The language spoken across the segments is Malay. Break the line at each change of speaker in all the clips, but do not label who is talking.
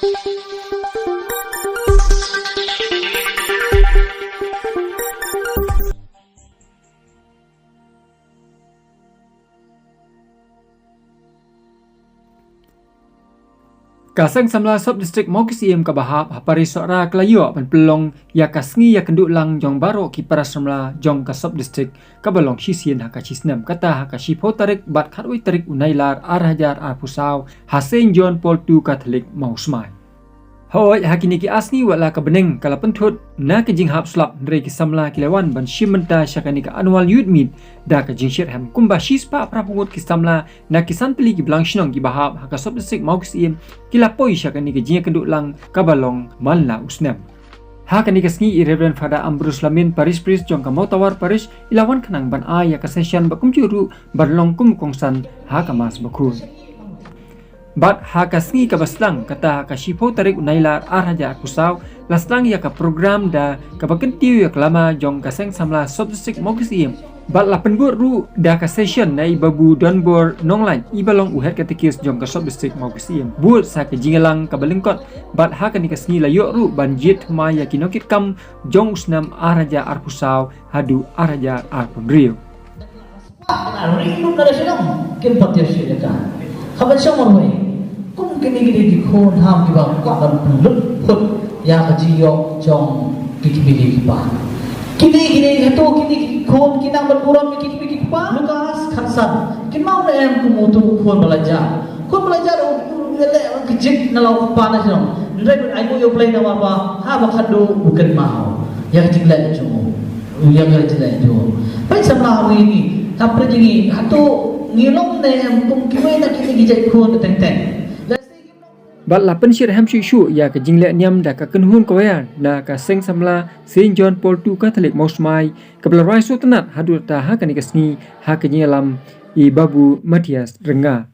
Kaseng samla sub distrik Mokis Iem kabahap hapari sora kelayo pan pelong ya kasngi ya kenduk lang jong baro ki para samla jong ka sub distrik kabalong sisien haka cisnem kata haka shipo tarik bat khatwi tarik unailar arhajar arpusaw hasen John Paul II Catholic mausmai hoi hakini ki asni wala ka beneng kala penthut na ke jing hap slap ndre ki samla kilewan ban shimenta syakani ka annual youth meet da ka jing shir ham kumba shispa prapungut ki samla na kisan peli ki blang shinong ki bahap haka sub distrik Mokis Iem kila poi syakani ke jing kenduk lang kabalong malna usnem hakani ka sngi Reverend Father Ambrose Lamin Paris Priest jong ka motawar Paris ilawan kanang ban aya ka session bakum juru barlong kum kongsan haka mas bakun Bat haka sngi ka baslang kata haka shipo tarik unailar arhaja akusaw laslang ya ka program da ka bakentiu ya kelama jong kaseng samla sub distrik Mokis Iem bat la penbur ru da ka session na ibabu donbor nonglan ibalong uhet katikis jong ka sub distrik Mokis Iem but sa ka jingalang ka balingkot bat haka ni ka sngi la yo ru banjit ma ya kinokit kam jong usnam arhaja arpusaw hadu arhaja arpundrio
Rindu kada sinam kin patir syirika khabar syamorwai kum kini-kini di khon ham di bawah kaban pelut put ya kajiyo jong kiki-kiki kipa kini-kini itu kini khon kinang berkurang kiki-kiki kipa Lukas khatsan kin mau na em kumutu khon belajar lele kejik nalau pana sino ndai ai yo play na apa ha ba khadu bukan mau ya kejik le jumo ya kejik le jumo pai samla ini tapre jingi hatu ngilong na em kum kiwai na kini gijai khon teng-teng
Bat la pensyir ham shu ya ka jingle nyam da ka kenhun koyan na ka seng samla Saint John Paul II Catholic mausmai ka belarai sultanat hadu ta ha ka ni kasni ha ka nyelam I babu Matias Rengga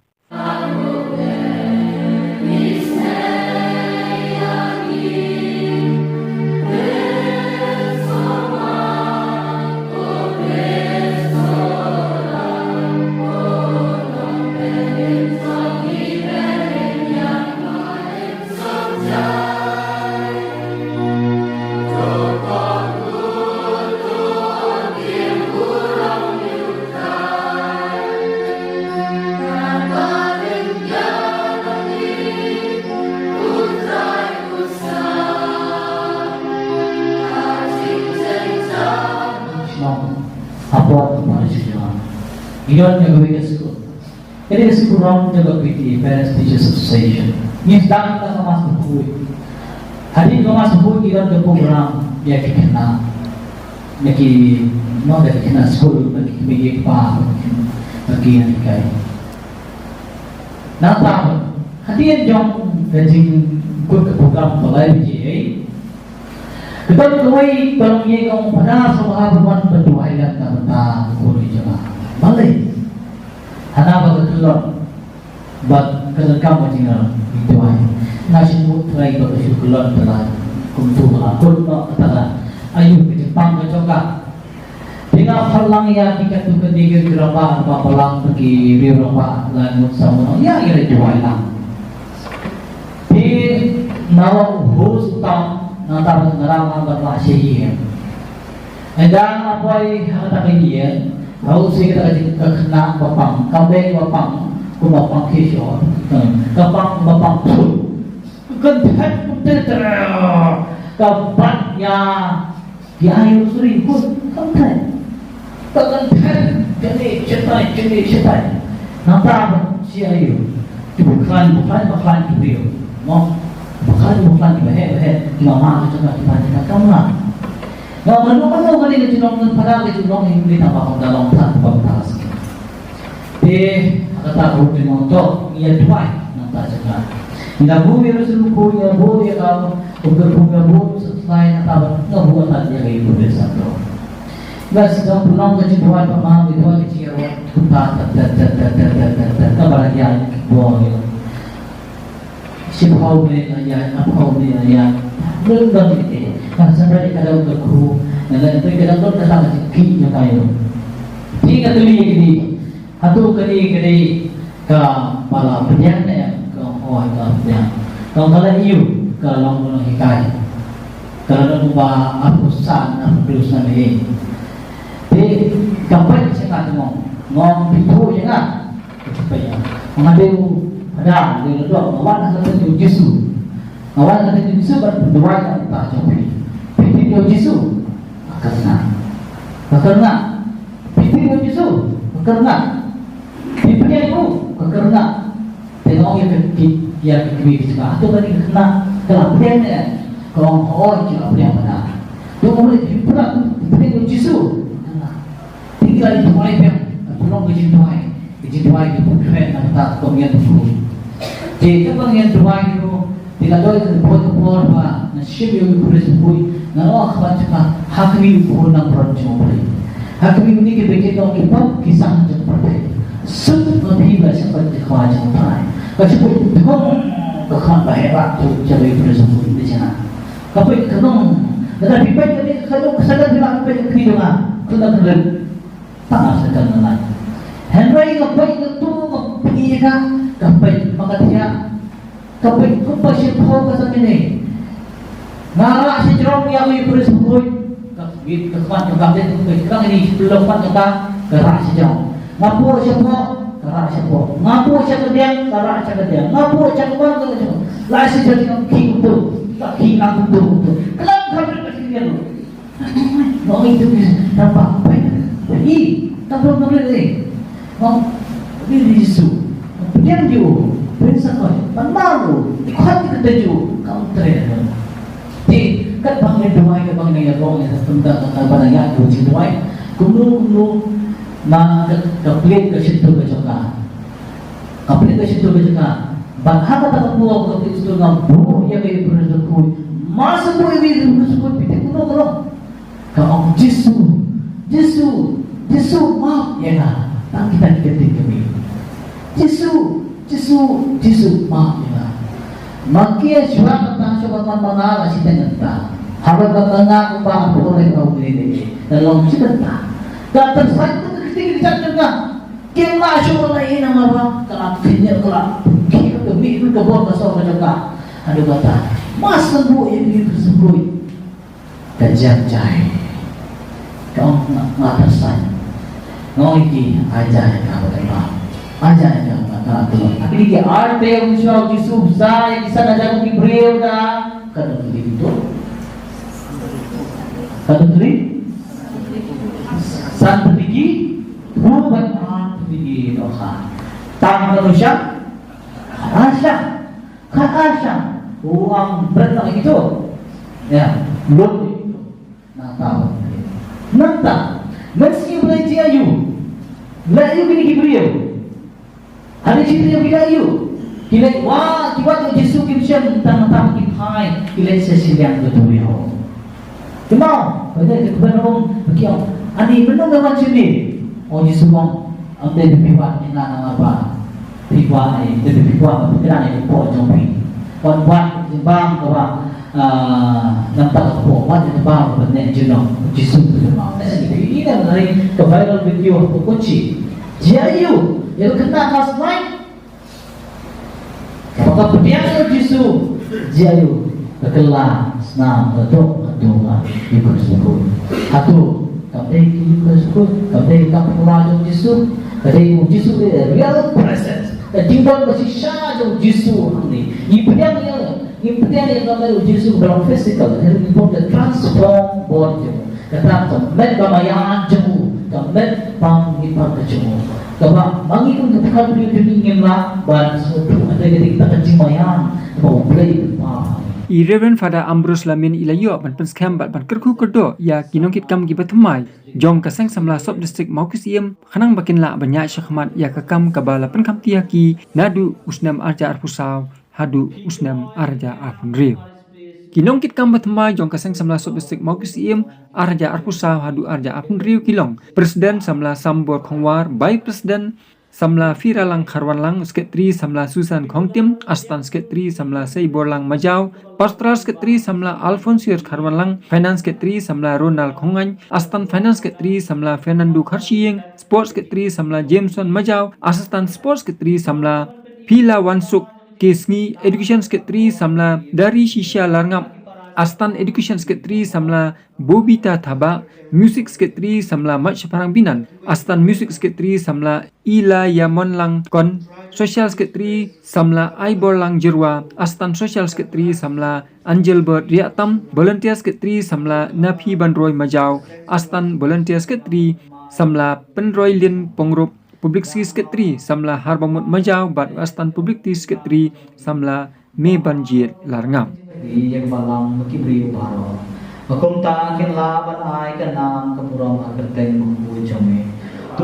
Iyon yang gawin sa school. Ini sa kurang jaga PT Parents Teachers Association. Yes, dahil ka mas buhay. Hari ka mas buhay iyon ka program ya kikina. Naki no da kikina school naki bigay pa naki kay. Natapos hadi yan jong kajing good program balay bigay. Kapag kaway palangye kang pada sa mga buwan patuhay lang na mata kulit jama. Malay, hanapa kekelon, bat kelengkap macam itu ay. Nasi mut try bat kekelon telah kumtu akut no katakan. Ayu ke Jepang ke Joga. Dengan halang ya kita tu ketiga gerapa apa pelang pergi Eropa langut sama. Ya ia jual lah. Di nawa host tam nanti ngerang berlah sihir. Dan apa yang kata dia? Kalau saya kena bapang, kabel bapang, bapang kishor, bapang pun, kentet kabatnya, dia sering pun kentet, jadi cetai, nanti siapa itu, bukan itu, mau bukan itu, mama itu kita kamu lah. Nah, mana ni junong pada junong ini tambah dalam tanpa batas. Kata bukti montok ia dua nanti saja. Tidak bumi resolusi ya bumi kalau untuk bumi selesai nanti tak buat saja itu bersatu. Bas jam pulang ke dua pemang dua kecil kita kebahagiaan boleh. Sibau ni ayat, apa ni ayat, belum ini. Nah, sampai kalau berku, nanti kita tu dah sangat kiri yang tayo. Tiga tuli ini, satu kali ke pala penyan ya, ke awal ke penyan. Kalau iu kalau mau hikai, kalau mau apusan apusan ini, di kapan saya ngom pintu je kan, supaya mengambil ada di luar awan ada tu Yesus, awan ada Yesus berdua yang tak jauh, pintu Yesus karena pintu Yesus karena pintu itu karena tengok yang kiri juga atau balik kena kelapian kalau orang juga punya mana dia boleh pula pintu Yesus tinggal di tempat yang belum kecintai itu bukan tak komian tu jadi komian dua itu tidak ada buat apa nasib yang bersebut nalar kawan cakap hakmi purna percuma boleh hakmi ini kita kita kisah seperti semua tiba seperti kawan cakap kasi kung kakambahera tu jadi bersebut di sana tapi kalau tetapi banyak kalau kesadaran dia apa yang kiri lah kita kena tangan sedang lain Henry ngapain itu ngapain ka ngapain makanya ngapain kumpa siya kau kasam ini nara si jerong yang may bersebut kakbit kakman kakbit kakbit ini belum kita gerak si jerong ngapu siya po karak siya po ngapu siya kediang karak siya kediang ngapu siya kebang kediang lah si jerong yang king tu tak king aku tu kelam kami kesian mau itu nampak apa ini tak perlu ni mau ini Yesus dia ju prinsip apa malu ikut kita ju kamu tren di kat bangnya doai ke bangnya ya bang ya tentang apa yang aku cintai kumlu na kaplit ke situ ke joka kaplit ke situ ke joka bahkan tak puas kaplit situ ngam bu ya ke berzuku masuk bu ini berzuku piti kuno kalau Yesus maaf ya kan tak kita ketik kami Yesus maaf ya kan makia juga tentang coba mengalah si tengah harap mengaku bahwa boleh kau ini dalam cerita dan tersangka ketika tengah kita masuk lagi nama apa kalau kita kita kami itu kebon besar juga ada kata masa bu ini tersebut kejam jai kau nak tersangka Noiki aja yang apa? Aja yang apa? Tapi dia ada yang usaha Yesus saya bisa ajar di Hebreu dah. Kan itu. Kan itu. Sangat tinggi, bukan tinggi dosa. Tangan manusia, Asya, uang berenang itu, ya, belum. Nanta. Meski belajar ayu, layu kini Hebreu. Ada cerita yang bilayu. Kila wah, kibat Yesus kimsem tang kipai, kila sesiang betul. Cuma, pada kebenaran begitu. Ani benar dengan sini. Oh Yesus bang, anda dipibat ni nama apa? Pibat ni, dipibat pikiran ni pun jompi. Buat bang kau nampak apa? Buat bang benar jenuh. Yesus benar. Ini dari ke viral video kunci. Jayu yang kena last night. Maka perdiangan Yesus jayu kekelah senam betul ikut sebut. Satu kami ikut sebut kami kapulajon Yesus. Kami Yesus real presence. Tinggal masih syajah Yesus ni. Ini yang kami Yesus dalam physical. Ini important transform body. Kata kemet bamayaan jemu, kemet pangipan kejemu. Sebab mangikun ketika beliau ingin lah, ban suatu ada ketika kejimayan mau beli apa.
Reverend Father Ambrose Lamin ilayo ban penskam ban kerku kerdo ya kinongkit kam gibatumai jong kaseng samla sub district Maukus iem khanang bakin la banyak syakmat ya kakam kabala penkam tiaki nadu usnam arja arpusaw hadu usnam arja arpunriu. Kinongkit kam batumai jong kaseng samla sub district Maukus iem arja arpusaw hadu arja arpunriu kilong presiden samla sambor khongwar by presiden samla Fira lang Kharwan lang sketri samla Susan Khongtim astan sketri samla Seibor lang Majau pastoral sketri samla Alfonsius Kharwan lang finance sketri samla Ronald Khongan astan finance sketri samla Fernando Kharsiyeng sports sketri samla Jameson Majau asistan sports sketri samla Pila Wansuk Kesngi Education Secretary samla dari Shisha Larngap, Astan Education Secretary samla Bobita Thaba, Music Secretary samla Mat Syaparang Binan, Astan Music Secretary samla Ila Yamon Lang Kon, Social Secretary samla Aibor Lang Jirwa, Astan Social Secretary samla Angel Bird Riatam, Volunteer Secretary samla Napi Bandroi Majau, Astan Volunteer Secretary samla Penroi Lin Pongrup, Public Secretary samla Harbamut Majau, Bat Astan Public Secretary samla Me Banjir Larngam.
Yang balang makibri baro. Makum ta kin la ban ai kan nam kapuram akateng mangbu jame. Tu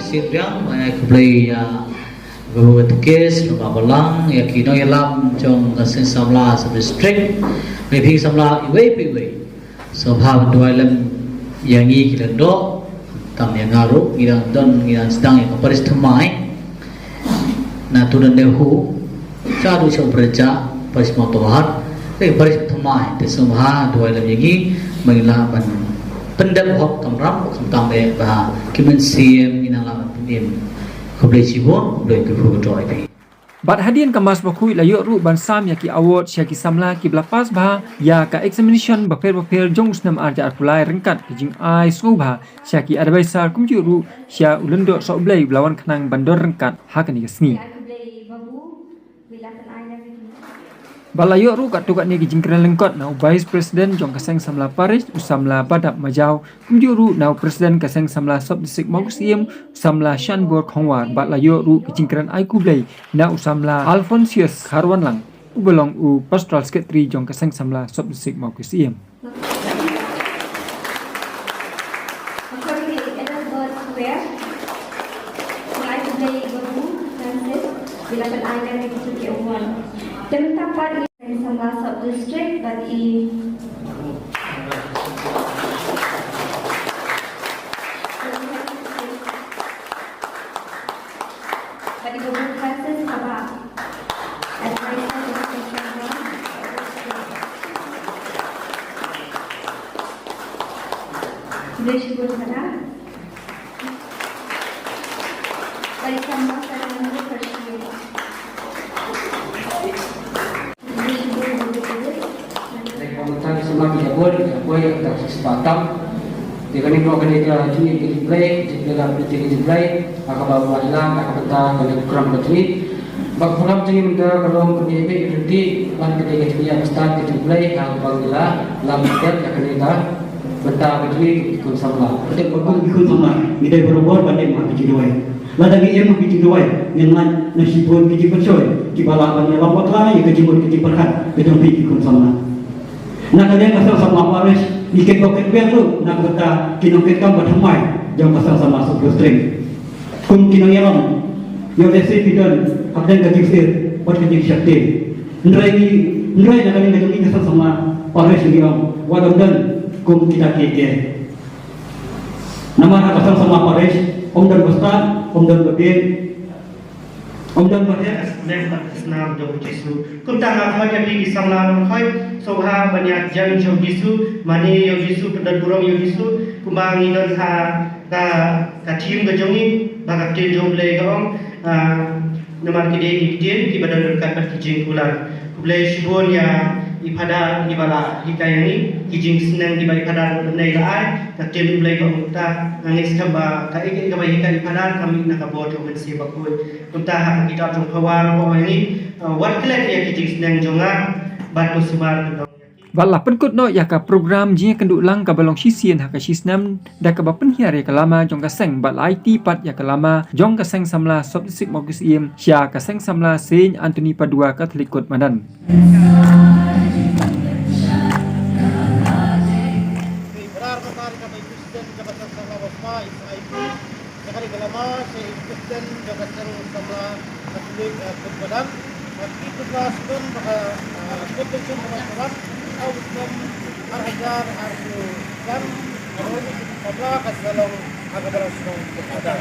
Siang mana kubli guru tukis rumah balang ya kino yalam jong kasen samla sub district maybe samla iwe so bhav dualam yangi kilando tam yang ngaru ngirang don ngirang sedang yang paristamai na tudan dehu sadu chong berja parisma tohat paristamai te sumha dualam yangi mengila ban pendap hok kamram kamtam be ba kimen siem inala pim khoble chibon le ke phu toy pi
Bat hadian kemas bakui layuk ru bansam ya ki award syaki samla ki belapas bah ya ka examination bapel jong snam arja arpulai rengkat kijing ai sobha syaki advisor kumju ru sya ulendo sok blai belawan kenang bandor rengkat hakani kesni Balayuk ru kat tukat ni kijing keren lengkot nau Vice President jong kaseng samla Paris usamla badap majau kumju ru nau Presiden kaseng samla Sub District Mausiem samla Shanbor Khongwar balayuk ru kijing keren ai kublai na usamla Alphonsius Kharwan Lang ubelong u Pastoral Secretary jong kaseng samla Sub District Mausiem
Tempat ini sama sub district bagi gubernur Francis apa bersyukur pada bagi sama saya mengucapkan bersyukur.
Tentang semua kita buat tak sepatam. Jika ni kalau kita juni kita play, jika kita play, akan bawa hilang, akan petang, akan kurang berjuni. Bak pulang juni minta kalau penyebab berhenti, ban kita dia start kita play, akan bawa lam kita akan kita betah berjuni ikut sama.
Kita berbuat ikut sama. Kita berbuat banding mah kita doai. Ladagi em kita doai. Dengan nasibun kita percaya. Kita lawan yang lambat lah, kita jemput kita perhat. Kita ikut sama. Nak kalian kasar sama Paris, ikat boket biar tu, nak kata kinongket kam berhamai, jangan kasar sama sub string. Kum kinong yalam, yang desi pidan, abdan kajisir, buat kajis syakti. Ndrai nak kalian kasar sama Paris yang wadah dan kum kita keke. Nama kasar sama Paris, om dan besar, om dan bebek,
Ông đơn vật nhất nên là Nam Dòng Giêsu. Cũng tăng ngạc khói đi sang làm khói sâu ha và nhà dân Dòng Giêsu mà ni Dòng Giêsu pendant burung Dòng Giêsu cũng mang đi đơn ha cả team cái giống như và cả team Dòng Lê gong nomor kide di di badan dekat kijing pulang. Kulai shibun ya ipada di bala hikayani kijing senang di bala ipada nai laai tak team kulai gong ta ngis kaba ka ik ka bai ka ipada kami nak abot untuk mensi bakoi. Kita hak kita jong kawan ko ini wat kelak ya kijing senang jonga batu semar.
Wala penkut no ya ka program jing kenduk lang ka balong sisien ha ka sisnam da ka bapen hiar ya kalama jong ka seng bal IT pat ya kalama jong ka seng samla sob district Mogus Iem sya ka seng samla Saint Anthony Padua Katolikot Madan.
Berar matari kami Kristen jabatan sama Wasma IP sekali kalama saya Kristen jabatan sama Katolik Badan itu kelas pun kompetisi teman-teman outcome harga harus kan kalau ini apa kasalong agak berasal kepada